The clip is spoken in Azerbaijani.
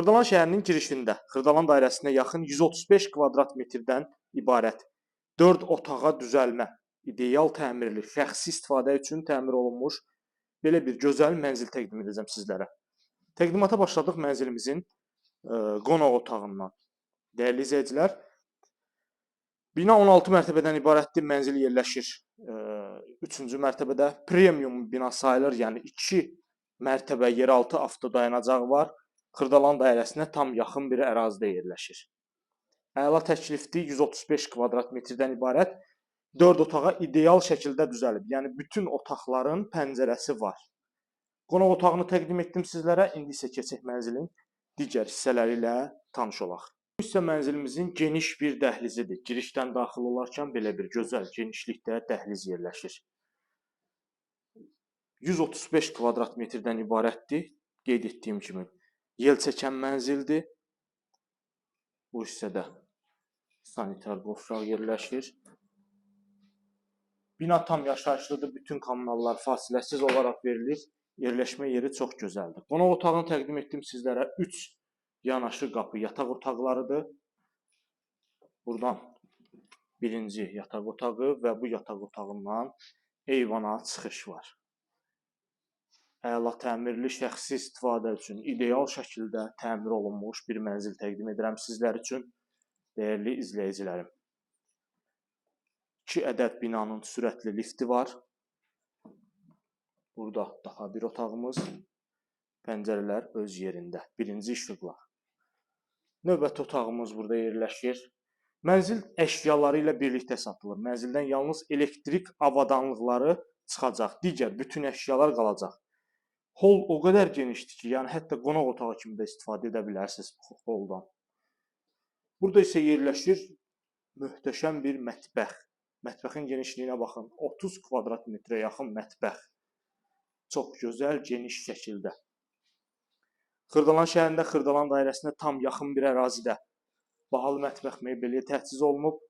Xırdalan şəhərinin girişində, Xırdalan dairəsinə yaxın 135 kvadrat metrdən ibarət 4 otağa düzəlmə, ideal təmirli, şəxsi istifadə üçün təmir olunmuş belə bir gözəl mənzil təqdim edəcəm sizlərə. Təqdimata başladıq mənzilimizin qonaq otağından. Dəyərli izləyicilər, bina 16 mərtəbədən ibarətdir. Mənzil yerləşir 3-cü mərtəbədə. Premium bina sayılır, yəni 2 mərtəbə yeraltı avtodayanacağı var. Xırdalan dairəsinə tam yaxın bir ərazidə yerləşir. Əla təklifli 135 kvadrat metrdən ibarət 4 otağa ideal şəkildə düzəlib. Yəni bütün otaqların pəncərəsi var. Qonaq otağını təqdim etdim sizlərə. İndi isə keçək mənzilin digər hissələri ilə tanış olaq. Bu hissə mənzilimizin geniş bir dəhlizidir. Girişdən daxil olarkən belə bir gözəl genişlikdə dəhliz yerləşir. 135 kvadrat metrdən ibarətdir. Qeyd etdiyim kimi yel çəkən mənzildir. Bu hissədə sanitar qovşaq yerləşir. Bina tam yaşayışlıdır. Bütün kommunallar fasiləsiz olaraq verilir. Yerləşmə yeri çox gözəldir. Qonaq otağını təqdim etdim sizlərə. 3 yanaşı qapı yataq otaqlarıdır. Buradan birinci yataq otağı və bu yataq otağından eyvana çıxış var. Əla təmirli, şəxsi istifadə üçün ideal şəkildə təmir olunmuş bir mənzil təqdim edirəm sizlər üçün, dəyərli izləyicilərim. 2 ədəd binanın sürətli lifti var. Burada daha bir otağımız, pəncərələr öz yerində, birinci işıqlar. Növbəti otağımız burada yerləşir. Mənzil əşyaları ilə birlikdə satılır. Mənzildən yalnız elektrik avadanlıqları çıxacaq, digər bütün əşyalar qalacaq. Hol o qədər genişdir ki, yəni hətta qonaq otağı kimi də istifadə edə bilərsiniz holdan. Burada isə yerləşir möhtəşəm bir mətbəx. Mətbəxin genişliyinə baxın, 30 kvadrat metrə yaxın mətbəx. Çox gözəl, geniş şəkildə. Xırdalan şəhərində, Xırdalan dairəsinə tam yaxın bir ərazidə bahalı mətbəx mebeli təchiz olunub.